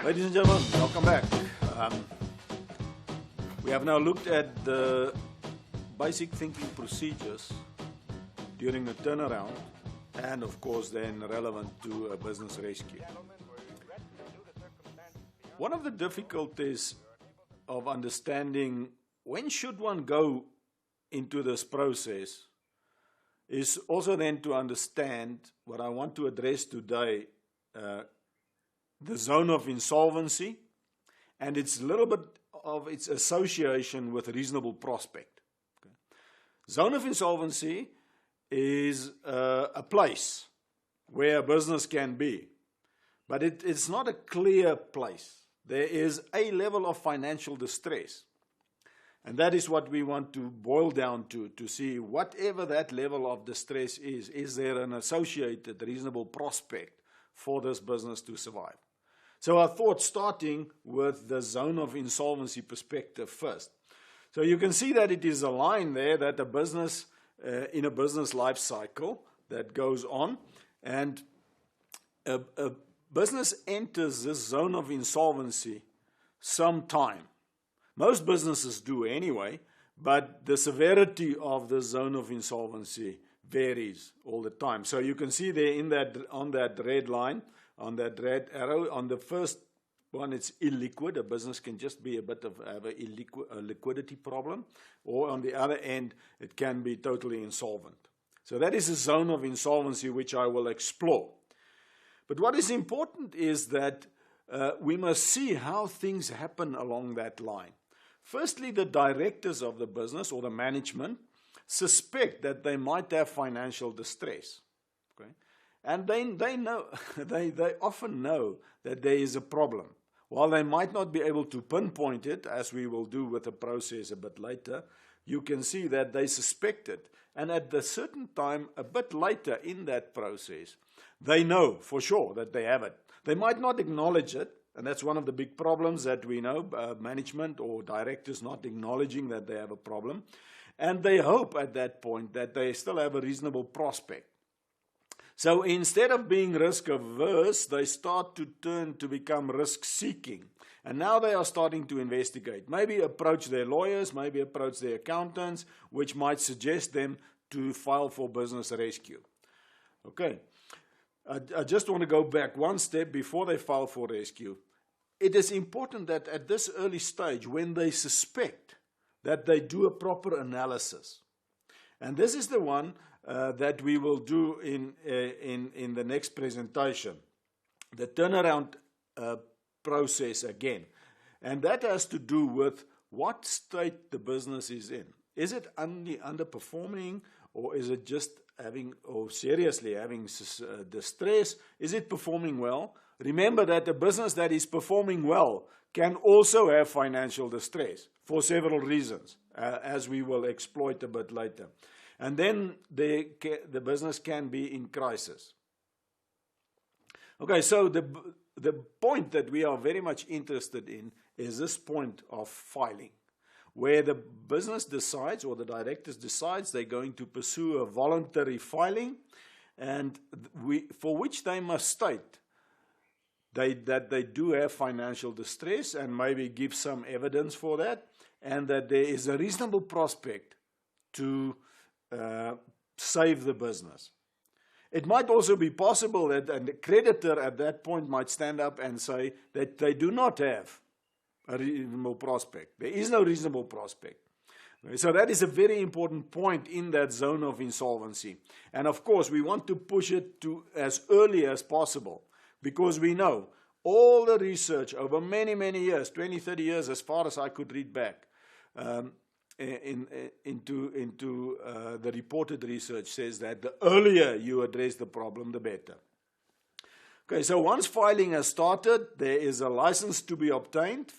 Ladies and gentlemen, welcome back. We have now looked at the basic thinking procedures during a turnaround and of course then relevant to a business rescue. One of the difficulties of understanding when should one go into this process is also then to understand what I want to address today, the zone of insolvency and its little bit of its association with reasonable prospect. Okay. Zone of insolvency is a place where a business can be, but it's not a clear place. There is a level of financial distress, and that is what we want to boil down to see whatever that level of distress is there an associated reasonable prospect for this business to survive? So I thought starting with the zone of insolvency perspective first. So you can see that it is a line there that a business, in a business life cycle that goes on, and a business enters this zone of insolvency sometime. Most businesses do anyway, but the severity of the zone of insolvency varies all the time. So you can see there on that red line, on that red arrow, on the first one it's illiquid. A business can just be have a liquidity problem, or on the other end it can be totally insolvent. So that is a zone of insolvency which I will explore. But what is important is that we must see how things happen along that line. Firstly, the directors of the business or the management suspect that they might have financial distress. Okay? And they know, they often know that there is a problem. While they might not be able to pinpoint it, as we will do with the process a bit later, you can see that they suspect it. And at a certain time, a bit later in that process, they know for sure that they have it. They might not acknowledge it, and that's one of the big problems that we know, management or directors not acknowledging that they have a problem. And they hope at that point that they still have a reasonable prospect. So instead of being risk averse, they start to turn to become risk seeking. And now they are starting to investigate. Maybe approach their lawyers, maybe approach their accountants, which might suggest them to file for business rescue. Okay. I just want to go back one step before they file for rescue. It is important that at this early stage, when they suspect, that they do a proper analysis. And this is the one that we will do in the next presentation, the turnaround process again. And that has to do with what state the business is in. Is it only underperforming, or is it just having, or seriously having distress? Is it performing well? Remember that a business that is performing well can also have financial distress for several reasons, as we will exploit a bit later. And then the business can be in crisis. Okay, so the point that we are very much interested in is this point of filing, where the business decides, or the directors decides, they're going to pursue a voluntary filing, and for which they must state that they do have financial distress and maybe give some evidence for that, and that there is a reasonable prospect to save the business. It might also be possible that the creditor at that point might stand up and say that they do not have a reasonable prospect. There is no reasonable prospect. So that is a very important point in that zone of insolvency. And of course, we want to push it to as early as possible, because we know all the research over many, many years, 20, 30 years, as far as I could read back, into the reported research says that the earlier you address the problem, the better. Okay, so once filing has started, there is a license to be obtained.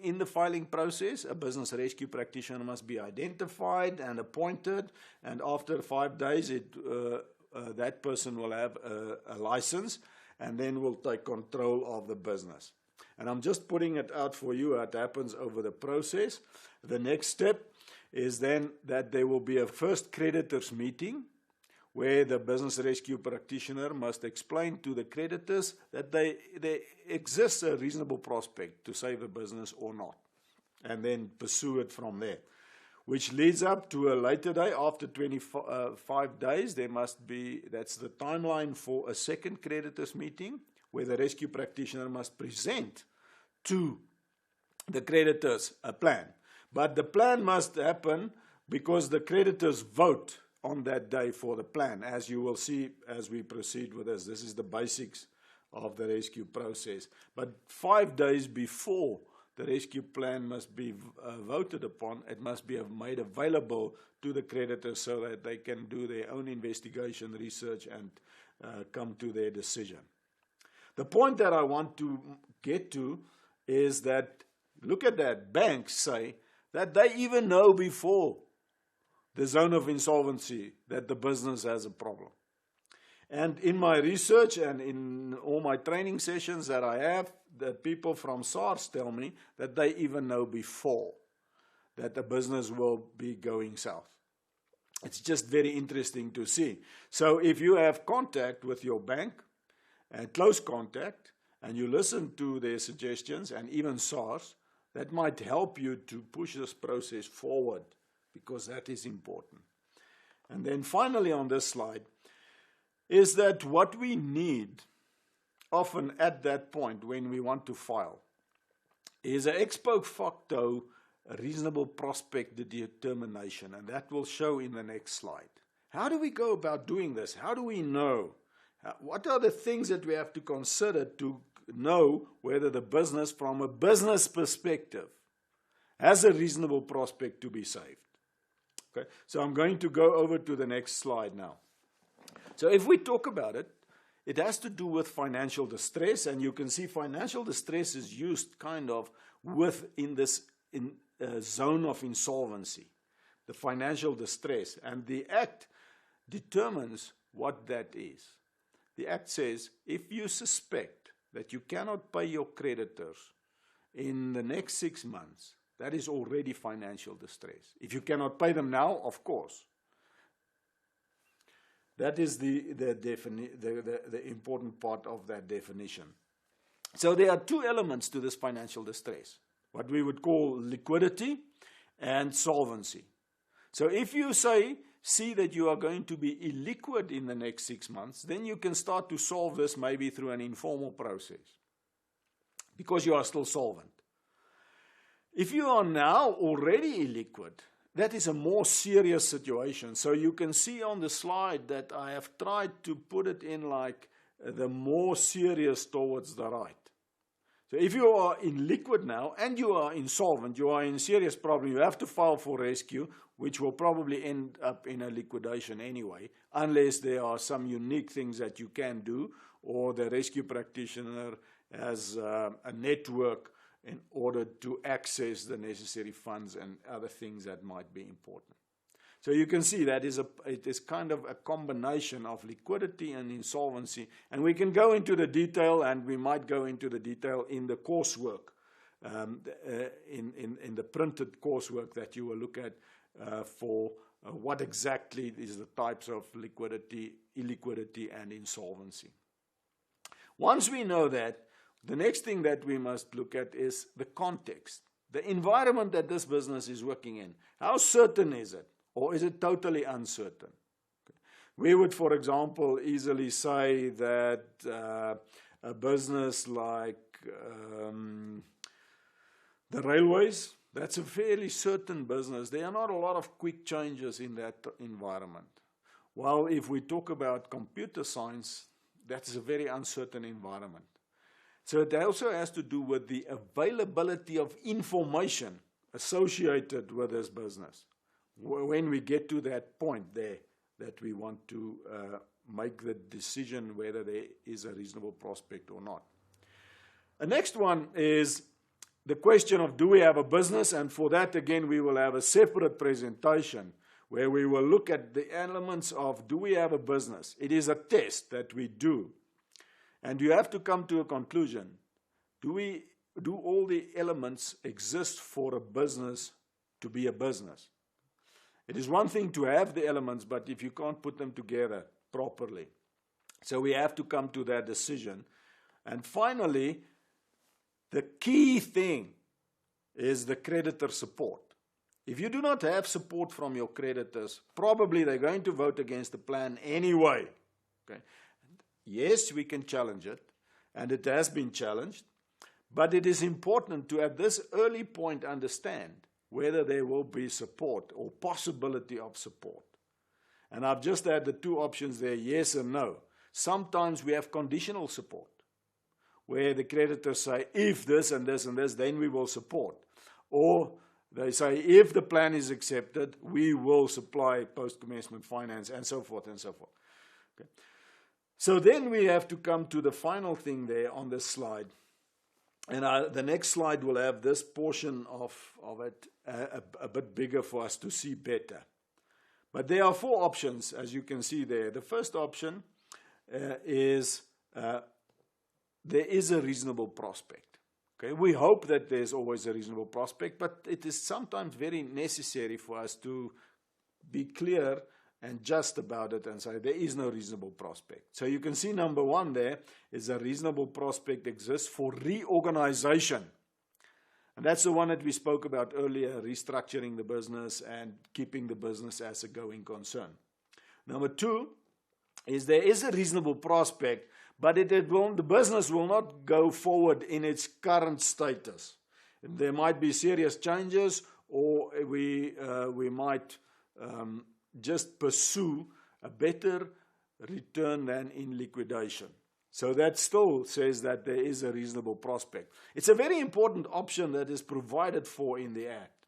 In the filing process, a business rescue practitioner must be identified and appointed, and after 5 days, that person will have a license, and then will take control of the business. And I'm just putting it out for you what happens over the process. The next step is then that there will be a first creditors meeting, where the business rescue practitioner must explain to the creditors that there exists a reasonable prospect to save the business or not, and then pursue it from there. Which leads up to a later day, after 25 days, there must be, that's the timeline for a second creditors meeting, where the rescue practitioner must present to the creditors a plan. But the plan must happen because the creditors vote on that day for the plan, as you will see as we proceed with this. This is the basics of the rescue process. But 5 days before the rescue plan must be voted upon, it must be made available to the creditors so that they can do their own investigation, research, and come to their decision. The point that I want to get to is that, look at that, banks say that they even know before the zone of insolvency that the business has a problem. And in my research and in all my training sessions that I have, the people from SARS tell me that they even know before that the business will be going south. It's just very interesting to see. So if you have contact with your bank, and close contact, and you listen to their suggestions, and even SARS, that might help you to push this process forward, because that is important. And then finally on this slide, is that what we need often at that point when we want to file is an ex post facto reasonable prospect determination, and that will show in the next slide. How do we go about doing this? How do we know? What are the things that we have to consider to know whether the business, from a business perspective, has a reasonable prospect to be saved? Okay, so I'm going to go over to the next slide now. So if we talk about it, it has to do with financial distress, and you can see financial distress is used kind of within this zone of insolvency, the financial distress, and the Act determines what that is. The Act says if you suspect that you cannot pay your creditors in the next 6 months, that is already financial distress. If you cannot pay them now, of course. That is the important part of that definition. So there are two elements to this financial distress, what we would call liquidity and solvency. So if you see that you are going to be illiquid in the next 6 months, then you can start to solve this maybe through an informal process, because you are still solvent. If you are now already illiquid, that is a more serious situation. So you can see on the slide that I have tried to put it in like the more serious towards the right. So if you are illiquid now and you are insolvent, you are in serious problem, you have to file for rescue, which will probably end up in a liquidation anyway, unless there are some unique things that you can do, or the rescue practitioner has a network in order to access the necessary funds and other things that might be important. So you can see that it is kind of a combination of liquidity and insolvency, and we can go into the detail, and we might go into the detail in the coursework, in the printed coursework that you will look at for what exactly is the types of liquidity, illiquidity, and insolvency. Once we know that, the next thing that we must look at is the context, the environment that this business is working in. How certain is it, or is it totally uncertain? Okay. We would, for example, easily say that a business like the railways, that's a fairly certain business. There are not a lot of quick changes in that environment. While if we talk about computer science, that is a very uncertain environment. So it also has to do with the availability of information associated with this business. When we get to that point there, that we want to make the decision whether there is a reasonable prospect or not. The next one is the question of, do we have a business? And for that, again, we will have a separate presentation where we will look at the elements of, do we have a business? It is a test that we do. And you have to come to a conclusion. Do all the elements exist for a business to be a business? It is one thing to have the elements, but if you can't put them together properly. So we have to come to that decision. And finally, the key thing is the creditor support. If you do not have support from your creditors, probably they're going to vote against the plan anyway. Okay? Yes, we can challenge it, and it has been challenged, but it is important to at this early point understand whether there will be support or possibility of support. And I've just had the two options there, yes and no. Sometimes we have conditional support, where the creditors say, if this and this and this, then we will support. Or they say, if the plan is accepted, we will supply post-commencement finance, and so forth and so forth. Okay. So then we have to come to the final thing there on this slide. And the next slide will have this portion of it a bit bigger for us to see better. But there are four options, as you can see there. The first option is there is a reasonable prospect. Okay, we hope that there's always a reasonable prospect, but it is sometimes very necessary for us to be clear and just about it and say there is no reasonable prospect. So you can see number one there is a reasonable prospect exists for reorganization. And that's the one that we spoke about earlier, restructuring the business and keeping the business as a going concern. Number two is there is a reasonable prospect, but the business will not go forward in its current status. There might be serious changes, or we might just pursue a better return than in liquidation. So that still says that there is a reasonable prospect. It's a very important option that is provided for in the Act.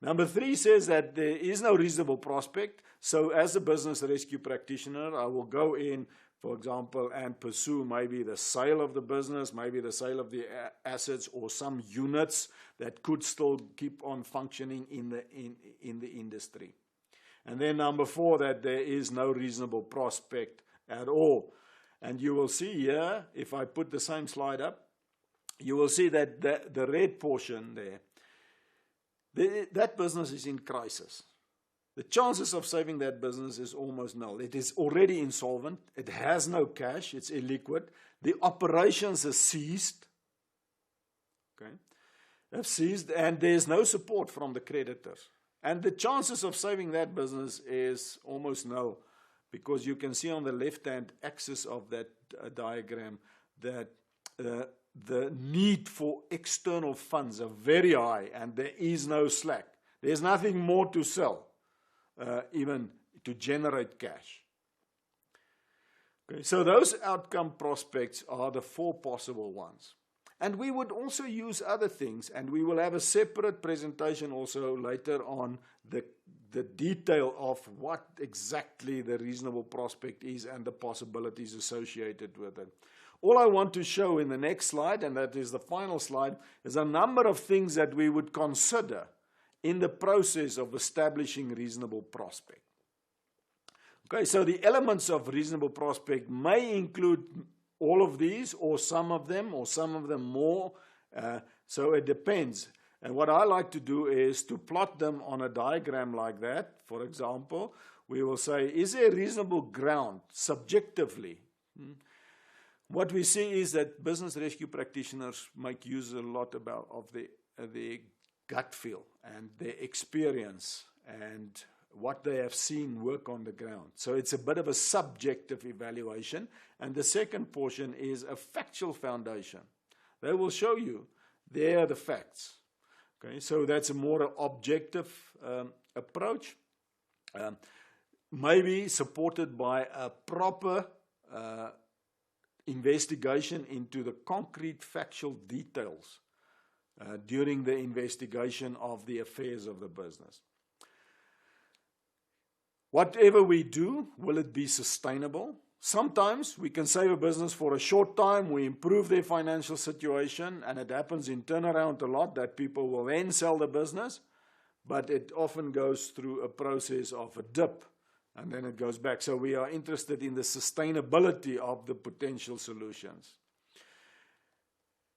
Number three says that there is no reasonable prospect. So as a business rescue practitioner, I will go in, for example, and pursue maybe the sale of the business, maybe the sale of the assets or some units that could still keep on functioning in the industry. And then number four, that there is no reasonable prospect at all. And you will see here, if I put the same slide up, you will see that the red portion there, that business is in crisis. The chances of saving that business is almost null. It is already insolvent. It has no cash. It's illiquid. The operations are ceased. Okay, have ceased, and there's no support from the creditors. And the chances of saving that business is almost null, because you can see on the left-hand axis of that diagram that the need for external funds are very high, and there is no slack. There's nothing more to sell, even to generate cash. Okay, so those outcome prospects are the four possible ones. And we would also use other things, and we will have a separate presentation also later on the detail of what exactly the reasonable prospect is and the possibilities associated with it. All I want to show in the next slide, and that is the final slide, is a number of things that we would consider in the process of establishing reasonable prospect. Okay, so the elements of reasonable prospect may include all of these, or some of them more. So it depends. And what I like to do is to plot them on a diagram like that. For example, we will say, is there reasonable ground subjectively? What we see is that business rescue practitioners make use a lot of the gut feel and their experience and what they have seen work on the ground. So it's a bit of a subjective evaluation. And the second portion is a factual foundation. They will show you, there are the facts. Okay, so that's a more objective approach, maybe supported by a proper investigation into the concrete factual details during the investigation of the affairs of the business. Whatever we do, will it be sustainable? Sometimes we can save a business for a short time, we improve their financial situation, and it happens in turnaround a lot that people will then sell the business, but it often goes through a process of a dip, and then it goes back. So we are interested in the sustainability of the potential solutions.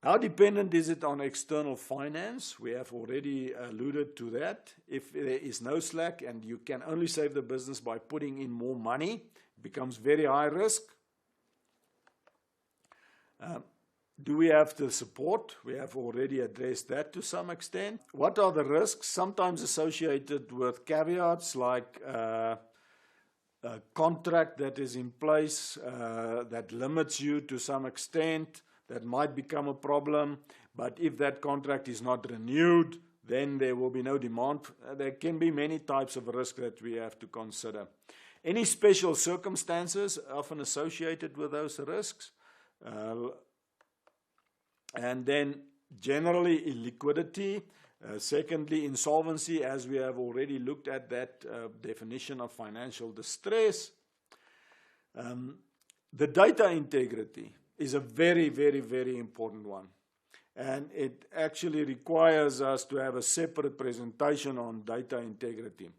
How dependent is it on external finance? We have already alluded to that. If there is no slack and you can only save the business by putting in more money, it becomes very high risk. Do we have the support? We have already addressed that to some extent. What are the risks? Sometimes associated with caveats like a contract that is in place that limits you to some extent, that might become a problem, but if that contract is not renewed, then there will be no demand. There can be many types of risk that we have to consider. Any special circumstances often associated with those risks. And then generally illiquidity. Secondly, insolvency, as we have already looked at that definition of financial distress. The data integrity is a very, very, very important one. And it actually requires us to have a separate presentation on data integrity.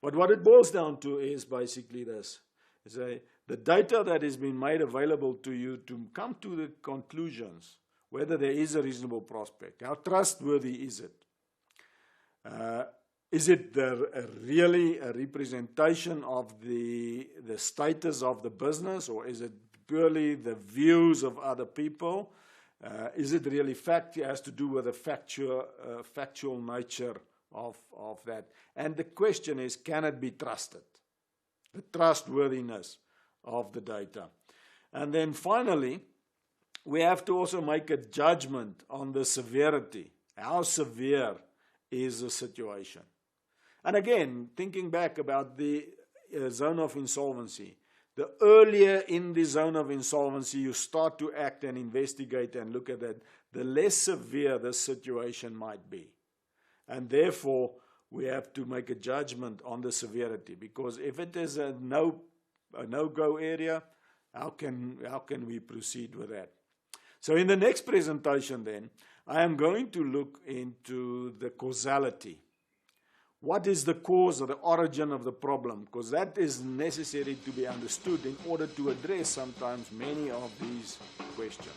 But what it boils down to is basically this. The data that has been made available to you to come to the conclusions, whether there is a reasonable prospect. How trustworthy is it? Is it really a representation of the status of the business, or is it purely the views of other people? Is it really fact? It has to do with the factual nature of that. And the question is, can it be trusted? The trustworthiness of the data. And then finally, we have to also make a judgment on the severity. How severe is the situation? And again, thinking back about the zone of insolvency, the earlier in the zone of insolvency you start to act and investigate and look at that, the less severe the situation might be. And therefore, we have to make a judgment on the severity, because if it is a no-go area, how can we proceed with that? So in the next presentation then, I am going to look into the causality. What is the cause or the origin of the problem? Because that is necessary to be understood in order to address sometimes many of these questions.